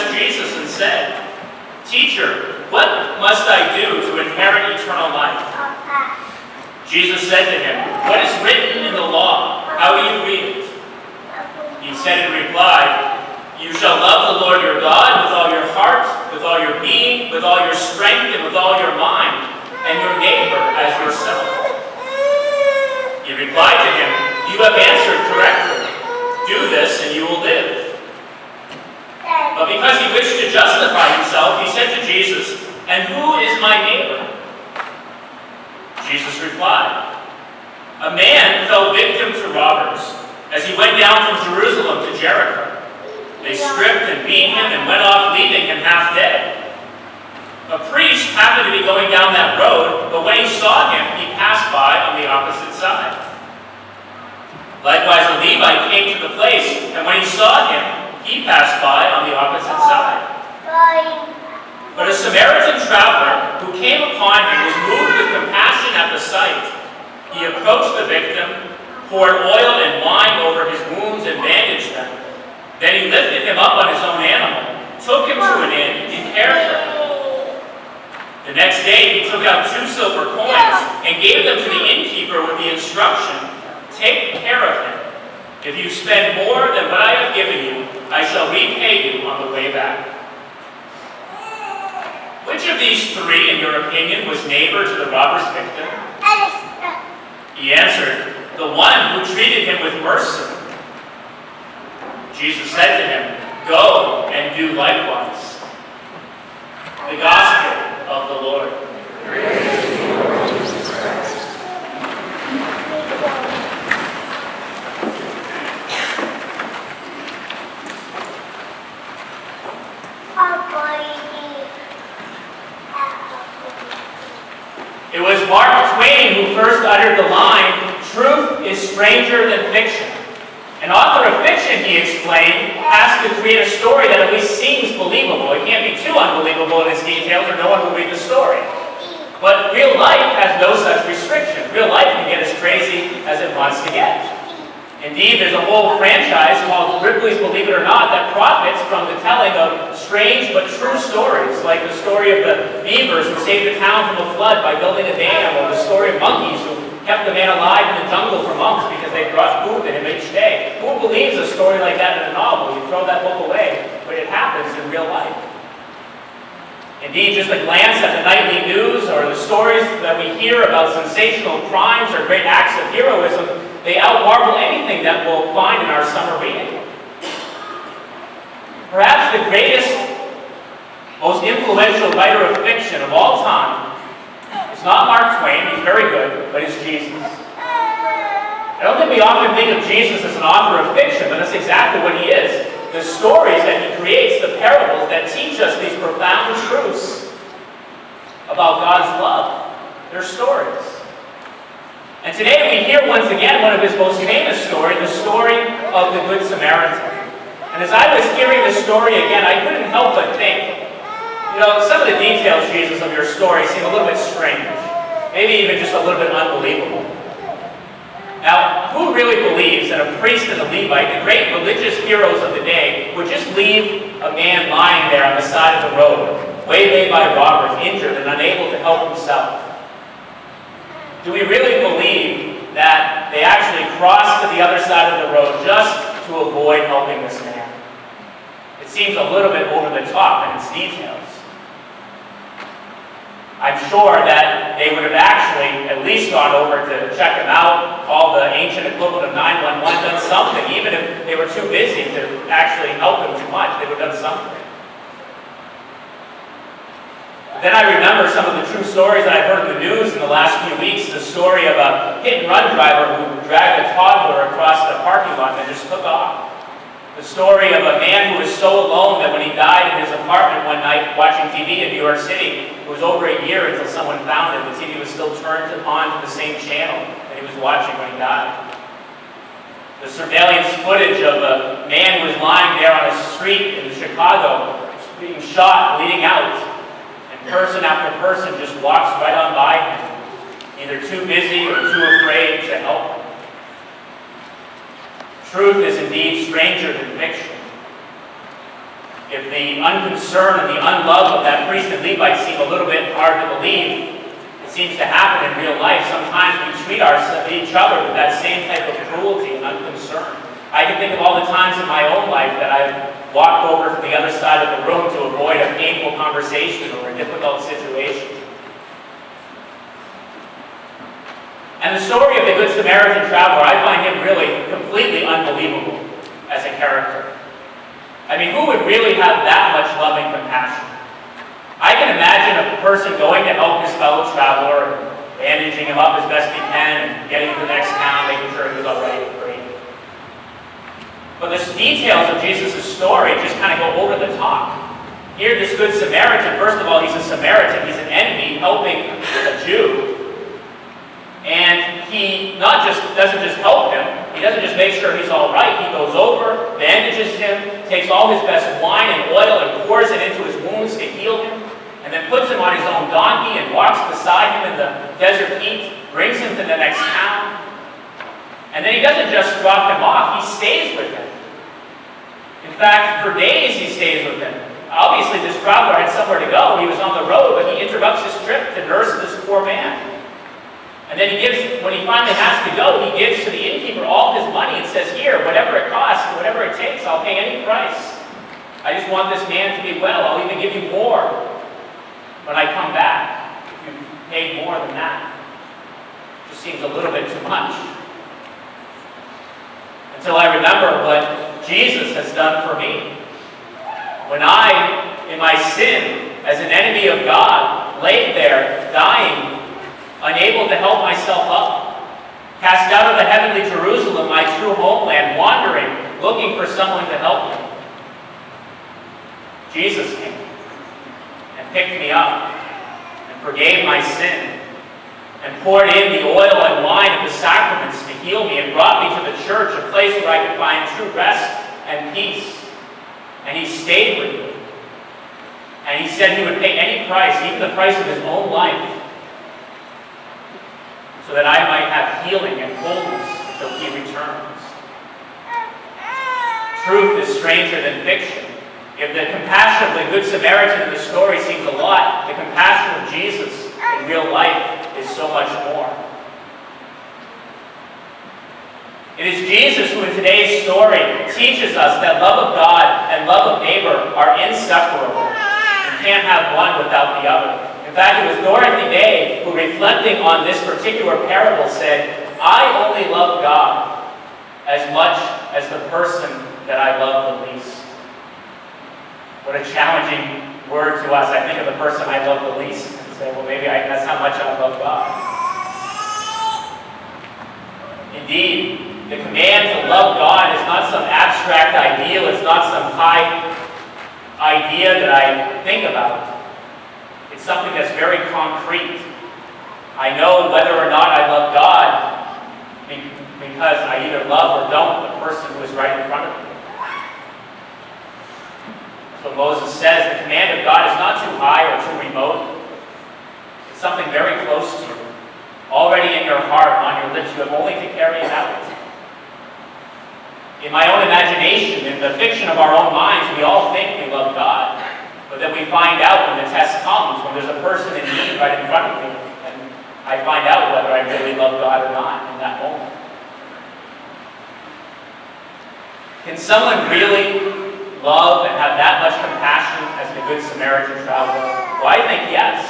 asked Jesus and said, "Teacher, what must I do to inherit eternal life?" Jesus said to him, "What is written in the law? How do you read it?" He said in reply, "You shall love the Lord your God with all your heart, with all your being, with all your strength, and with all your mind, and your neighbor as yourself." He replied to him, "You have answered correctly. Do this and you will live." But because he wished to justify himself, he said to Jesus, "And who is my neighbor?" Jesus replied, "A man fell victim to robbers as he went down from Jerusalem to Jericho. They stripped and beat him and went off, leaving him half dead. A priest happened to be going down that road, but when he saw him, he passed by on the opposite side. Likewise, a Levite came to the place, and when he saw him, he passed by on the opposite side. But a Samaritan traveler who came upon him was moved with compassion at the sight. He approached the victim, poured oil and wine over his wounds, and bandaged them. Then he lifted him up on his own animal, took him to an inn, and cared for him. The next day he took out 2 silver coins and gave them to the innkeeper with the instruction, "Take care of him. If you spend more than what I have given you, I shall repay you on the way back." Which of these 3, in your opinion, was neighbor to the robber's victim? He answered, "The one who treated him with mercy." Jesus said to him, "Go and do likewise." The Gospel of the Lord. Praise to you, Lord Jesus Christ. It was Mark Twain who first uttered the line, "Truth is stranger than fiction." An author of fiction, he explained, has to create a story that at least seems believable. It can't be too unbelievable in its details or no one will read the story. But real life has no such restriction. Real life can get as crazy as it wants to get. Indeed, there's a whole franchise called Ripley's Believe It or Not that profits from the telling of strange but true stories, like the story of the beavers who saved the town from a flood by building a dam, or the story of monkeys who kept the man alive in the jungle for months because they brought food to him each day. Who believes a story like that in a novel? You throw that book away, but it happens in real life. Indeed, just a glance at the nightly news or the stories that we hear about sensational crimes or great acts of heroism, they outmarvel anything that we'll find in our summer reading. Perhaps the greatest, most influential writer of fiction of all time is not Mark Twain, he's very good, but it's Jesus. I don't think we often think of Jesus as an author of fiction, but that's exactly what he is. The stories that he creates, the parables that teach us these profound truths about God's love. They're stories. And today we hear once again one of his most famous stories, the story of the Good Samaritan. And as I was hearing this story again, I couldn't help but think, some of the details, Jesus, of your story seem a little bit strange. Maybe even just a little bit unbelievable. Now, who really believes that a priest and a Levite, the great religious heroes of the day, would just leave a man lying there on the side of the road, waylaid by robbers, injured and unable to help himself? Do we really believe that they actually crossed to the other side of the road just to avoid helping this man? It seems a little bit over the top in its details. I'm sure that they would have actually at least gone over to check him out, called the ancient equivalent of 911, done something. Even if they were too busy to actually help him too much, they would have done something. Then I remember some of the true stories that I've heard in the news in the last few weeks. The story of a hit-and-run driver who dragged a toddler across the parking lot and just took off. The story of a man who was so alone that when he died in his apartment one night watching TV in New York City, it was over a year until someone found it. The TV was still turned on to the same channel that he was watching when he died. The surveillance footage of a man who was lying there on a street in Chicago, being shot, bleeding out. And person after person just walks right on by him, either too busy or too afraid to help him. Truth is indeed stranger than fiction. If the unconcern and the unlove of that priest and Levite seem a little bit hard to believe, it seems to happen in real life. Sometimes we treat each other with that same type of cruelty and unconcern. I can think of all the times in my own life that I've walked over to the other side of the room to avoid a painful conversation or a difficult situation. And the story of the Good Samaritan traveler, I find him really completely unbelievable as a character. I mean, who would really have that much loving compassion? I can imagine a person going to help his fellow traveler, bandaging him up as best he can, and getting to the next town, making sure he was all right and great. But the details of Jesus' story just kind of go over the top. Here, this Good Samaritan, first of all, he's a Samaritan. He's an enemy helping a Jew. And he doesn't just help him. He doesn't just make sure he's all right. He goes over, bandages him, takes all his best wine and oil and pours it into his wounds to heal him, and then puts him on his own donkey and walks beside him in the desert heat, brings him to the next town. And then he doesn't just drop him off, he stays with him. In fact, for days he stays with him. Obviously, this traveler had somewhere to go. He was on the road, but he interrupts his trip to nurse this poor man. And then when he finally has to go, he gives to the innkeeper all his money and says, here, whatever it costs, whatever it takes, I'll pay any price. I just want this man to be well. I'll even give you more when I come back. If you paid more than that. It just seems a little bit too much. Until I remember what Jesus has done for me. When I, in my sin, as an enemy of God, laid there, dying, unable to help myself up, cast out of the heavenly Jerusalem, my true homeland, wandering, looking for someone to help me. Jesus came and picked me up and forgave my sin and poured in the oil and wine of the sacraments to heal me and brought me to the church, a place where I could find true rest and peace. And he stayed with me. And he said he would pay any price, even the price of his own life, so that I might have healing and wholeness until he returns. Truth is stranger than fiction. If the compassion of the Good Samaritan in the story seems a lot, the compassion of Jesus in real life is so much more. It is Jesus who in today's story teaches us that love of God and love of neighbor are inseparable. You can't have one without the other. In fact, it was Dorothy Day who, reflecting on this particular parable, said, I only love God as much as the person that I love the least. What a challenging word to us. I think of the person I love the least and say, well, maybe that's how much I love God. Indeed, the command to love God is not some abstract ideal. It's not some high idea that I think about. It's something that's very concrete. I know whether or not I love God because I either love or don't the person who is right in front of me. That's what Moses says. The command of God is not too high or too remote. It's something very close to you. Already in your heart, on your lips, you have only to carry it out. In my own imagination, in the fiction of our own minds, we all think we love God. But then we find out when the test comes, when there's a person in need right in front of me, and I find out whether I really love God or not in that moment. Can someone really love and have that much compassion as the Good Samaritan traveler? Well, I think yes.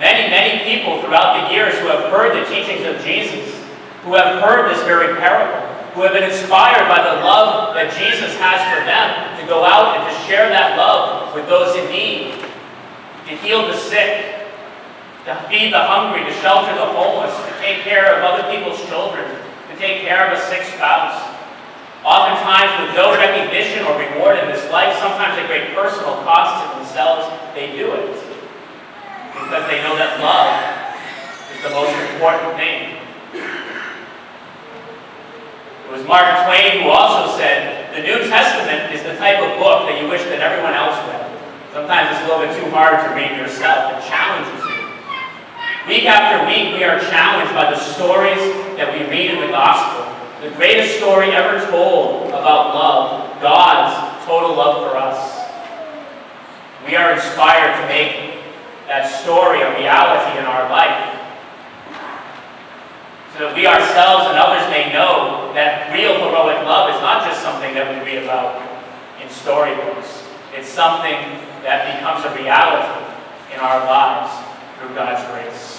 Many, many people throughout the years who have heard the teachings of Jesus, who have heard this very parable, who have been inspired by the love that Jesus has for them, to go out and to share that love with those in need, to heal the sick, to feed the hungry, to shelter the homeless, to take care of other people's children, to take care of a sick spouse. Oftentimes with no recognition or reward in this life, sometimes at great personal cost to themselves, they do it. Because they know that love is the most important thing. It was Mark Twain who also said, the New Testament is the type of book that you wish that everyone else read. Sometimes it's a little bit too hard to read yourself. It challenges you. Week after week, we are challenged by the stories that we read in the Gospel. The greatest story ever told about love, God's total love for us. inspired to make that story a reality in our life, so that we ourselves and others may know that real heroic love is not just something that we read about in storybooks. It's something that becomes a reality in our lives through God's grace.